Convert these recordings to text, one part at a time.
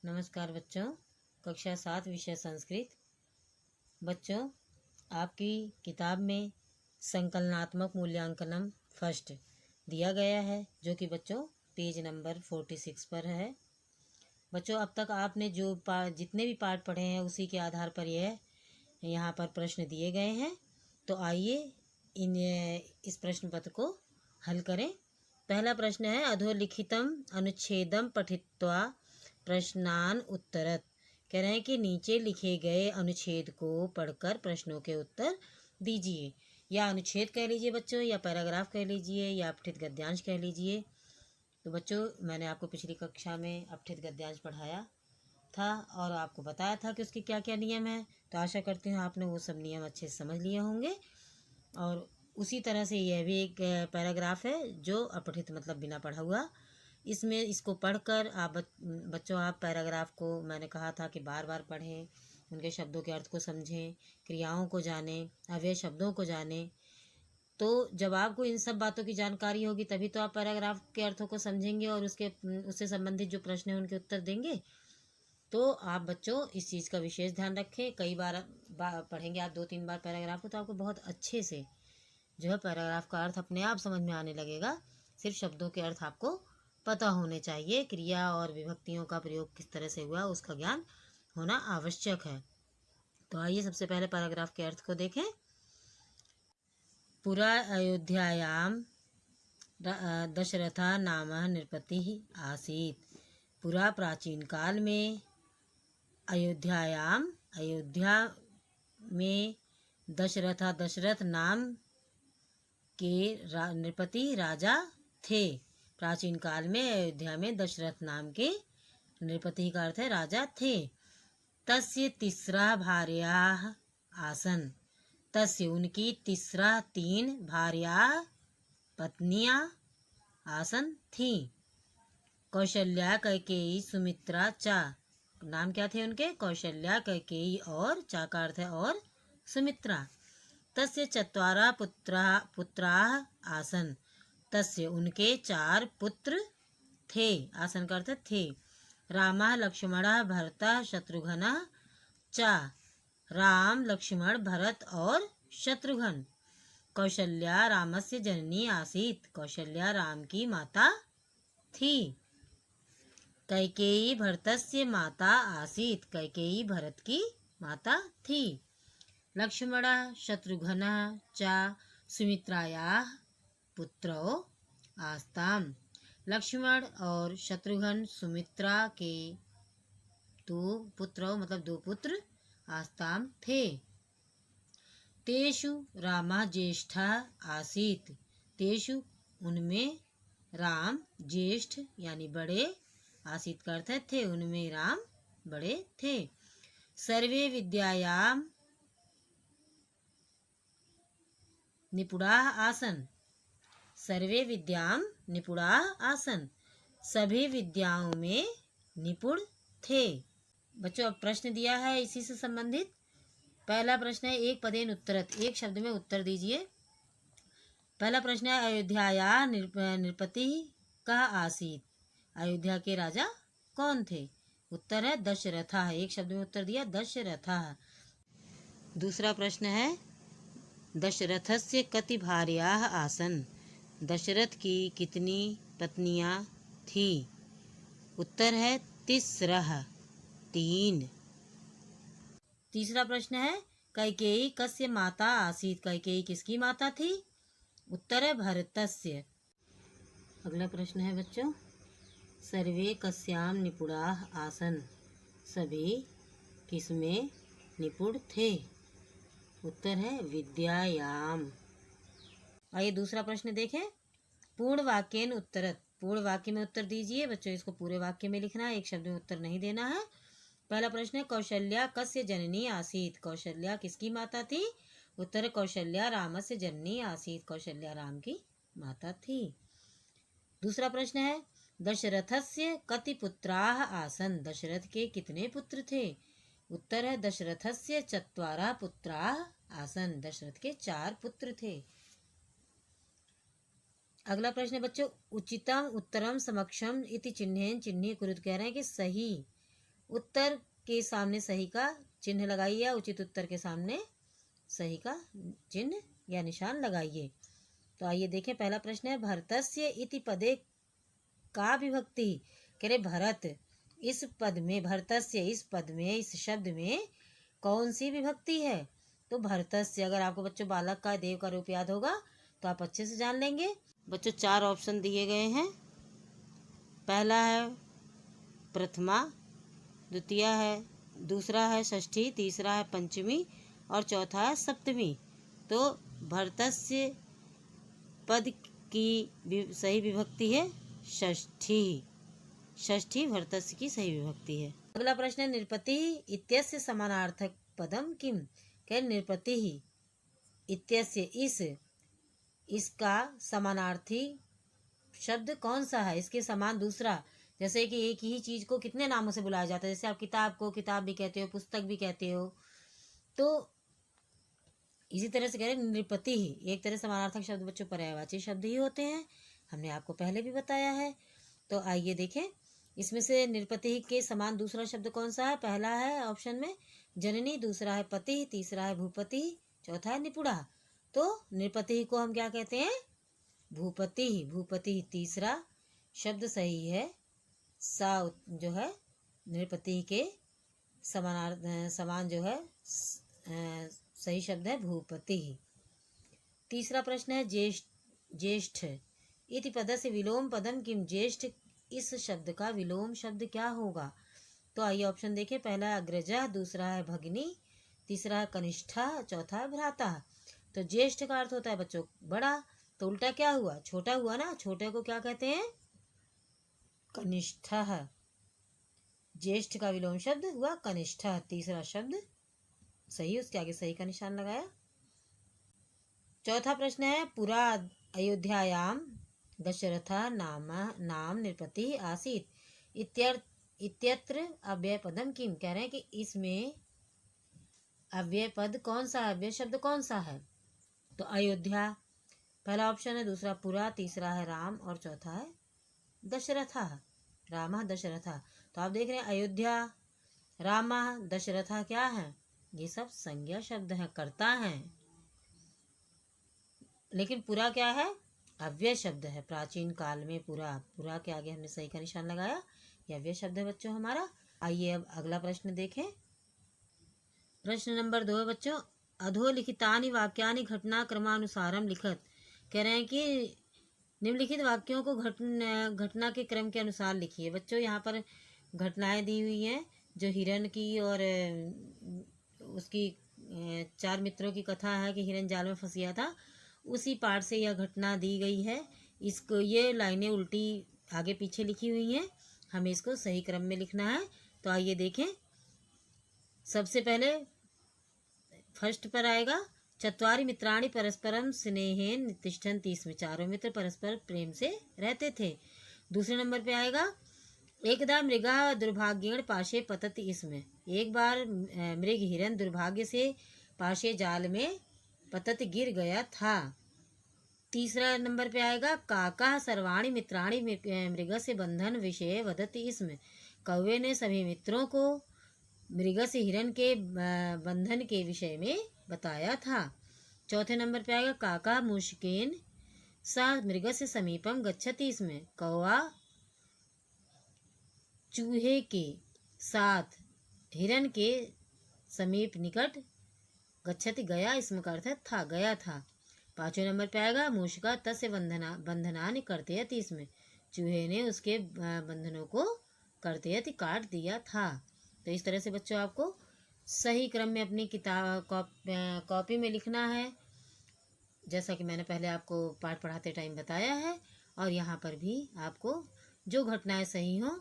नमस्कार बच्चों। कक्षा 7 विषय संस्कृत। बच्चों, आपकी किताब में संकलनात्मक मूल्यांकनम फर्स्ट दिया गया है, जो कि बच्चों पेज नंबर 46 पर है। बच्चों, अब तक आपने जो जितने भी पाठ पढ़े हैं उसी के आधार पर यहाँ पर प्रश्न दिए गए हैं। तो आइए इस प्रश्न पत्र को हल करें। पहला प्रश्न है, अधोलिखितम अनुच्छेदम पठित्वा प्रश्नान उत्तरत। कह रहे हैं कि नीचे लिखे गए अनुच्छेद को पढ़कर प्रश्नों के उत्तर दीजिए। या अनुच्छेद कह लीजिए बच्चों, या पैराग्राफ कह लीजिए, या अपठित गद्यांश कह लीजिए। तो बच्चों, मैंने आपको पिछली कक्षा में अपठित गद्यांश पढ़ाया था और आपको बताया था कि उसके क्या क्या नियम हैं। तो आशा करती हूँ आपने वो सब नियम अच्छे से समझ लिए होंगे। और उसी तरह से यह भी एक पैराग्राफ है जो अपठित मतलब बिना पढ़ा हुआ। इसमें इसको पढ़कर आप बच्चों आप पैराग्राफ को मैंने कहा था कि बार बार पढ़ें, उनके शब्दों के अर्थ को समझें, क्रियाओं को जानें, अव्यय शब्दों को जानें। तो जब आपको इन सब बातों की जानकारी होगी तभी तो आप पैराग्राफ के अर्थों को समझेंगे और उससे संबंधित जो प्रश्न हैं उनके उत्तर देंगे। तो आप बच्चों इस चीज़ का विशेष ध्यान रखें। कई बार पढ़ेंगे आप 2-3 बार पैराग्राफ को, तो आपको बहुत अच्छे से जो है पैराग्राफ का अर्थ अपने आप समझ में आने लगेगा। सिर्फ शब्दों के अर्थ आपको पता होने चाहिए। क्रिया और विभक्तियों का प्रयोग किस तरह से हुआ उसका ज्ञान होना आवश्यक है। तो आइए सबसे पहले पैराग्राफ के अर्थ को देखें। पुरा अयोध्यायाम दशरथा नाम नृपति आसीत। पुरा प्राचीन काल में अयोध्या में दशरथ नाम के नृपति राजा थे। प्राचीन काल में अयोध्या में दशरथ नाम के नृपति का अर्थ है राजा थे। तस्य तिस्रा भार्या आसन। तस्य उनकी 3 भार्या पत्नियां आसन थी। कौशल्या कैकेयी सुमित्रा चा। नाम क्या थे उनके? कौशल्या कैकेयी और चा का अर्थ है और सुमित्रा। तस्य 4 पुत्राः आसन। तस्य उनके 4 पुत्र थे। आसन का अर्थ थे। रामः लक्ष्मणः भरतः शत्रुघ्नः चा। राम, लक्ष्मण, भरत और शत्रुघ्न। कौशल्या रामस्य जननी आसीत। कौशल्या राम की माता थी। कैकेयी भरतस्य माता आसीत। कैकेयी भरत की माता थी। लक्ष्मणः शत्रुघ्नः चा सुमित्रायाः पुत्रौ आस्ताम। लक्ष्मण और शत्रुघ्न सुमित्रा के 2 पुत्रौ मतलब 2 पुत्र आस्ताम थे। तेषु रामः ज्येष्ठः आसीत। तेषु उनमें राम ज्येष्ठ यानी बड़े, आसीत का अर्थ है थे, उनमें राम बड़े थे। सर्वे विद्यायां निपुणाः आसन। सर्वे विद्यां निपुणाः आसन। सभी विद्याओं में निपुण थे। बच्चों, अब प्रश्न दिया है इसी से संबंधित। पहला प्रश्न है, एक पदेन उत्तरत। एक शब्द में उत्तर दीजिए। पहला प्रश्न है, अयोध्याया नृपति कः आसीत। अयोध्या के राजा कौन थे? उत्तर है दशरथः। एक शब्द में उत्तर दिया दशरथः। दूसरा प्रश्न है, दशरथस्य कति भार्याः आसन। दशरथ की कितनी पत्नियां थी? उत्तर है तिस्रः 3। तीसरा प्रश्न है, कैकेयी कस्य माता आसीत। कैकेयी किसकी माता थी? उत्तर है भरतस्य। अगला प्रश्न है बच्चों, सर्वे कस्याम निपुणाः आसन। सभी किसमें निपुण थे? उत्तर है विद्यायाम। आइए दूसरा प्रश्न देखें। पूर्ण वाक्येन उत्तरत। पूर्ण वाक्य में उत्तर दीजिए। बच्चों, इसको पूरे वाक्य में लिखना है, एक शब्द में उत्तर नहीं देना है। पहला प्रश्न है, कौशल्या कस्य जननी आसीत। कौशल्या किसकी माता थी? उत्तर कौशल्या रामस्य जननी आसीत। कौशल्या राम की माता थी। दूसरा प्रश्न है, दशरथस्य कति पुत्राः आसन। दशरथ के कितने पुत्र थे? उत्तर है दशरथस्य 4 पुत्राः आसन। दशरथ के 4 पुत्र थे। अगला प्रश्न है बच्चों, उचितम उत्तरम समक्षम इति चिन्हेन चिन्ही कुरुत। कह रहे हैं कि सही उत्तर के सामने सही का चिन्ह लगाइए या उचित उत्तर के सामने सही का चिन्ह या निशान लगाइए। तो आइए देखें, पहला प्रश्न है भरतस्य इति पदे का विभक्ति। कह रहे भरत इस पद में, भरतस्य इस पद में, इस शब्द में कौन सी विभक्ति है। तो भरतस्य, अगर आपको बच्चों बालक का देव का रूप याद होगा तो आप अच्छे से जान लेंगे। बच्चों 4 ऑप्शन दिए गए हैं। पहला है प्रथमा, द्वितीय है, दूसरा है षष्ठी, तीसरा है पंचमी और चौथा है सप्तमी। तो भरतस्य पद की सही विभक्ति है षष्ठी। षष्ठी भरतस्य की सही विभक्ति है। अगला प्रश्न है नृपति इत्यस्य समानार्थक पदम किम। क्या नृपति इत्यस्य इसका समानार्थी शब्द कौन सा है, इसके समान दूसरा। जैसे कि एक ही चीज को कितने नामों से बुलाया जाता है, जैसे आप किताब को किताब भी कहते हो, पुस्तक भी कहते हो। तो इसी तरह से कह रहे नृपति ही एक तरह समानार्थक शब्द बच्चों पर्यायवाची शब्द ही होते हैं, हमने आपको पहले भी बताया है। तो आइए देखें, इसमें से नृपति के समान दूसरा शब्द कौन सा है। पहला है ऑप्शन में जननी, दूसरा है पति, तीसरा है भूपति, चौथा है निपुणा। तो नृपति को हम क्या कहते हैं, भूपति। भूपति तीसरा शब्द सही है। सा जो है नृपति के समान जो है सही शब्द है भूपति। तीसरा प्रश्न है ज्येष्ठ इति पदस्य विलोम पदम किम। ज्येष्ठ इस शब्द का विलोम शब्द क्या होगा। तो आइए ऑप्शन देखें, पहला है अग्रजा, दूसरा है भगिनी, तीसरा है कनिष्ठा, चौथा है भ्राता। तो ज्येष्ठ का अर्थ होता है बच्चों बड़ा, तो उल्टा क्या हुआ, छोटा हुआ ना। छोटे को क्या कहते हैं, कनिष्ठा। ज्येष्ठ का विलोम शब्द हुआ कनिष्ठा। तीसरा शब्द सही, उसके आगे सही का निशान लगाया। चौथा प्रश्न है पुरा अयोध्यायाम दशरथा नाम नृपति आसीत इत्यत्र अव्यय पदम किम। कह रहे हैं कि इसमें अव्यय पद कौन सा है, अव्यय शब्द कौन सा है। तो अयोध्या पहला ऑप्शन है, दूसरा पुरा, तीसरा है राम और चौथा है दशरथा। रामा दशरथा। तो आप देख रहे हैं अयोध्या, रामा, दशरथा क्या है, ये सब संज्ञा शब्द हैं, कर्ता हैं। लेकिन पुरा क्या है, अव्यय शब्द है। प्राचीन काल में पुरा के आगे हमने सही का निशान लगाया, यह अव्यय शब्द है बच्चों हमारा। आइए अब अगला प्रश्न देखें। प्रश्न नंबर 2 है बच्चों, अधोलिखितानि वाक्यानि घटनाक्रमानुसारम लिखत। कह रहे हैं कि निम्नलिखित वाक्यों को घटना के क्रम के अनुसार लिखिए। बच्चों यहाँ पर घटनाएं दी हुई हैं, जो हिरण की और उसकी 4 मित्रों की कथा है कि हिरण जाल में फंस गया था, उसी पार्ट से यह घटना दी गई है। इसको ये लाइनें उल्टी आगे पीछे लिखी हुई हैं, हमें इसको सही क्रम में लिखना है। तो आइए देखें, सबसे पहले फर्स्ट पर आएगा चत्वारि मित्राणि परस्परम स्नेहेन तिष्ठन्ति। इसमें 4 मित्र परस्पर प्रेम से रहते थे। दूसरे नंबर पे आएगा एकदा मृगा दुर्भाग्येण पाशे पतति। इसमें एक बार मृग हिरन दुर्भाग्य से पाशे जाल में पतत गिर गया था। तीसरा नंबर पे आएगा काका सर्वाणि मित्राणि मृगस्य बंधन विषय वदति। इसमें कौवे ने सभी मित्रों को मृगस्य हिरन के बंधन के विषय में बताया था। चौथे नंबर पे आएगा काका मुश्केन सा मृगस्य समीपम गच्छति। इसमें कौवा चूहे के साथ हिरन के समीप निकट गच्छति गया, इसमें का अर्थ है था, गया था। पांचवें नंबर पे आएगा मूषका तस्य बंधनानि कर्तयति। इसमें चूहे ने उसके बंधनों को कर्तयति काट दिया था। तो इस तरह से बच्चों आपको सही क्रम में अपनी किताब कॉपी में लिखना है, जैसा कि मैंने पहले आपको पाठ पढ़ाते टाइम बताया है। और यहाँ पर भी आपको जो घटनाएं सही हों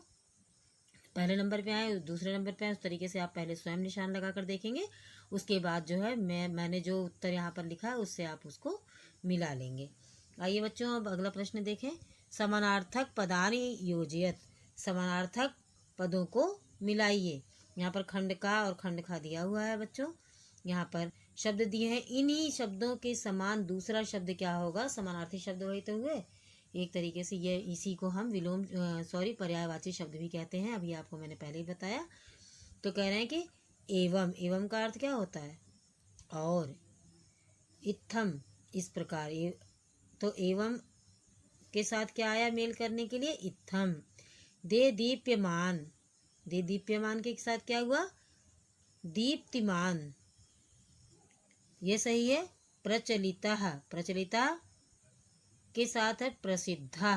पहले नंबर पे आए, दूसरे नंबर पे आए, उस तरीके से आप पहले स्वयं निशान लगा कर देखेंगे। उसके बाद जो है मैंने जो उत्तर यहाँ पर लिखा है उससे आप उसको मिला लेंगे। आइए बच्चों अब अगला प्रश्न देखें। समानार्थक पदानि योजयत। समानार्थक पदों को मिलाइए। यहाँ पर खंड का और खंड खा दिया हुआ है बच्चों। यहाँ पर शब्द दिए हैं, इन्हीं शब्दों के समान दूसरा शब्द क्या होगा, समानार्थी शब्द वही तो हुए। एक तरीके से ये इसी को हम पर्यायवाची शब्द भी कहते हैं, अभी आपको मैंने पहले ही बताया। तो कह रहे हैं कि एवं, एवं का अर्थ क्या होता है? और। इत्थम, इस प्रकार। तो एवं के साथ क्या आया मेल करने के लिए? इत्थम। दे दीप्यमान, दे दीप्यमान के साथ क्या हुआ? दीप्तिमान। ये सही है। प्रचलिता, प्रचलिता के साथ है प्रसिद्धा।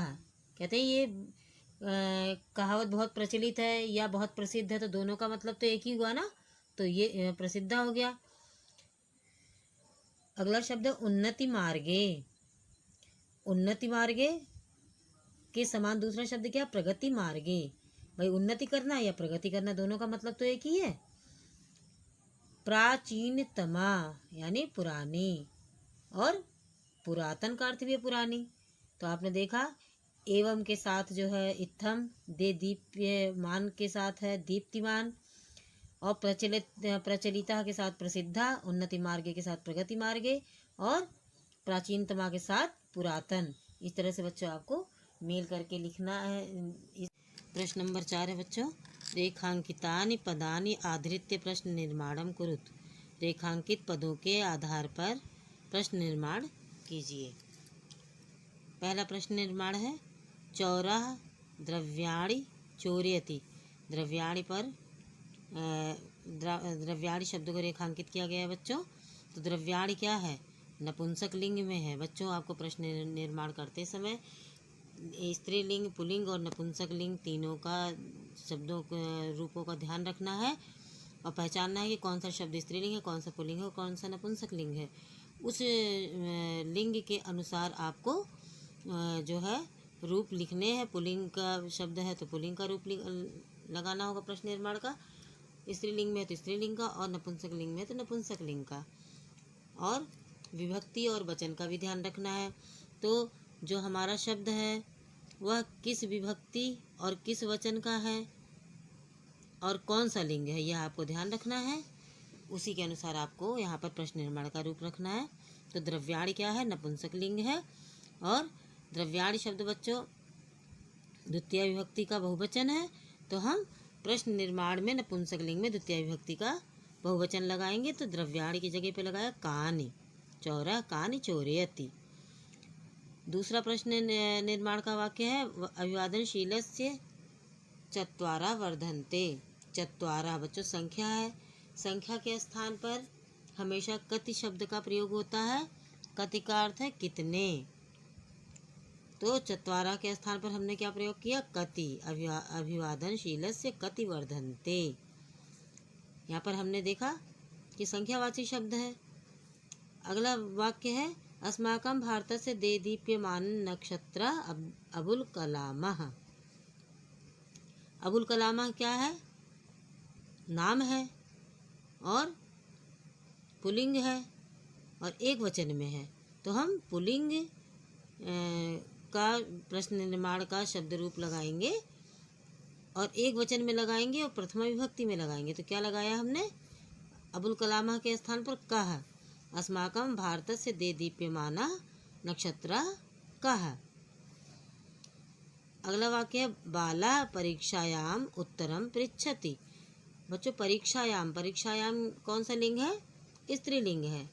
कहते हैं ये कहावत बहुत प्रचलित है या बहुत प्रसिद्ध है, तो दोनों का मतलब तो एक ही हुआ ना, तो ये प्रसिद्धा हो गया। अगला शब्द है उन्नति मार्गे। उन्नति मार्गे के समान दूसरा शब्द क्या? प्रगति मार्गे। भाई उन्नति करना या प्रगति करना, दोनों का मतलब तो एक ही है। प्राचीनतमा यानी पुरानी, और पुरातन का अर्थ भी है पुरानी। तो आपने देखा एवं के साथ जो है इत्थम, दे दीप्यमान के साथ है दीप्तिमान, और प्रचलिता के साथ प्रसिद्धा, उन्नति मार्गे के साथ प्रगति मार्गे, और प्राचीनतमा के साथ पुरातन। इस तरह से बच्चों आपको मेल करके लिखना है। प्रश्न नंबर 4 है बच्चों, रेखांकितानि पदानि आधृत्य प्रश्न निर्माणम कुरुत। रेखांकित पदों के आधार पर प्रश्न निर्माण कीजिए। पहला प्रश्न निर्माण है, चौरः द्रव्याणि चोरयति। द्रव्याणि पर द्रव्याणि शब्द को रेखांकित किया गया है बच्चों। तो द्रव्याणि क्या है? नपुंसक लिंग में है। बच्चों आपको प्रश्न निर्माण करते समय स्त्रीलिंग, पुल्लिंग और नपुंसक लिंग तीनों का शब्दों रूपों का ध्यान रखना है, और पहचानना है कि कौन सा शब्द स्त्रीलिंग है, कौन सा पुल्लिंग है और कौन सा नपुंसक लिंग है। उस लिंग के अनुसार आपको जो है रूप लिखने हैं। पुल्लिंग का शब्द है तो पुल्लिंग का रूप लगाना होगा प्रश्न निर्माण का, स्त्रीलिंग में है तो स्त्रीलिंग का, और नपुंसक लिंग में है तो नपुंसक लिंग का। और विभक्ति और वचन का भी ध्यान रखना है। तो जो हमारा शब्द है वह किस विभक्ति और किस वचन का है और कौन सा लिंग है, यह आपको ध्यान रखना है। उसी के अनुसार आपको यहाँ पर प्रश्न निर्माण का रूप रखना है। तो द्रव्याणि क्या है? नपुंसक लिंग है, और द्रव्याणि शब्द बच्चों द्वितीय विभक्ति का बहुवचन है। तो हम प्रश्न निर्माण में नपुंसक लिंग में द्वितीय विभक्ति का बहुवचन लगाएंगे। तो द्रव्याणि की जगह पे लगाया कानि, चौरः कानि चोरयति। दूसरा प्रश्न निर्माण का वाक्य है, अभिवादनशीलस्य चत्वारः वर्धन्ते। चत्वारः बच्चों संख्या है, संख्या के स्थान पर हमेशा कति शब्द का प्रयोग होता है। कति का अर्थ है कितने, तो चत्वारः के स्थान पर हमने क्या प्रयोग किया? कति। अभिवादनशीलस्य कति वर्धन्ते। यहाँ पर हमने देखा कि संख्यावाची शब्द है। अगला वाक्य है, अस्माकं भारतस्य देदीप्यमान नक्षत्र अबुल कलामः। अबुल कलामः क्या है? नाम है, और पुल्लिंग है, और एक वचन में है। तो हम पुल्लिंग का प्रश्न निर्माण का शब्द रूप लगाएंगे, और एक वचन में लगाएंगे और प्रथमा विभक्ति में लगाएंगे। तो क्या लगाया हमने? अबुल कलामः के स्थान पर कः। अस्माकं भारतस्य देदीप्यमानः नक्षत्रः कः। अगला वाक्य है, बाला परीक्षायाम उत्तरम पृच्छति। बच्चों परीक्षायाम, परीक्षायाम कौन सा लिंग है? स्त्रीलिंग है,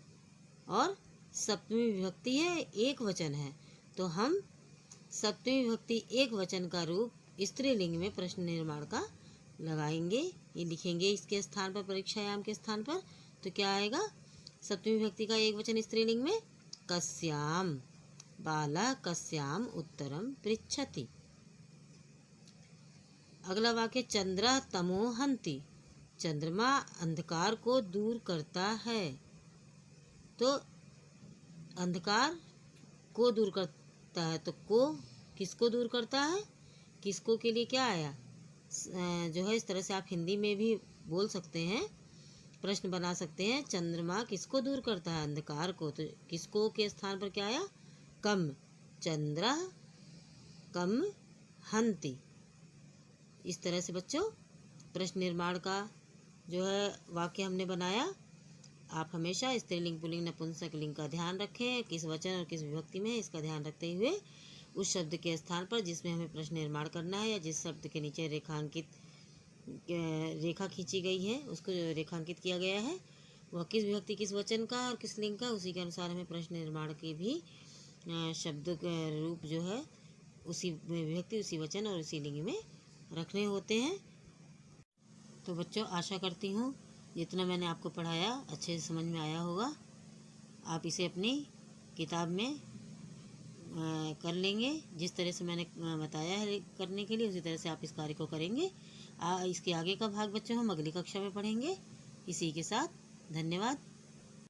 और सप्तमी विभक्ति है, एक वचन है। तो हम सप्तमी विभक्ति एक वचन का रूप स्त्रीलिंग में प्रश्न निर्माण का लगाएंगे। ये लिखेंगे इसके स्थान पर, परीक्षायाम के स्थान पर। तो क्या आएगा? सप्तमी विभक्ति का एक वचन स्त्रीलिंग में कस्याम, बाला कस्याम उत्तरम पृच्छति। अगला वाक्य, चंद्रः तमो हन्ति। चंद्रमा अंधकार को दूर करता है। तो अंधकार को दूर करता है, तो को किसको दूर करता है? किसको के लिए क्या आया? जो है इस तरह से आप हिंदी में भी बोल सकते हैं, प्रश्न बना सकते हैं। चंद्रमा किसको दूर करता है? अंधकार को। तो किसको के स्थान पर क्या आया? कम। चंद्रः कम हन्ति। इस तरह से बच्चों प्रश्न निर्माण का जो है वाक्य हमने बनाया। आप हमेशा स्त्रीलिंग, पुल्लिंग, नपुंसक लिंग का ध्यान रखें, किस वचन और किस विभक्ति में है इसका ध्यान रखते हुए उस शब्द के स्थान पर जिसमें हमें प्रश्न निर्माण करना है या जिस शब्द के नीचे रेखा खींची गई है, उसको रेखांकित किया गया है, वह किस विभक्ति किस वचन का और किस लिंग का, उसी के अनुसार हमें प्रश्न निर्माण के भी शब्द रूप जो है उसी विभक्ति उसी वचन और उसी लिंग में रखने होते हैं। तो बच्चों, आशा करती हूँ जितना मैंने आपको पढ़ाया अच्छे से समझ में आया होगा। आप इसे अपनी किताब में कर लेंगे। जिस तरह से मैंने बताया है करने के लिए, उसी तरह से आप इस कार्य को करेंगे। इसके आगे का भाग बच्चों हम अगली कक्षा में पढ़ेंगे। इसी के साथ धन्यवाद।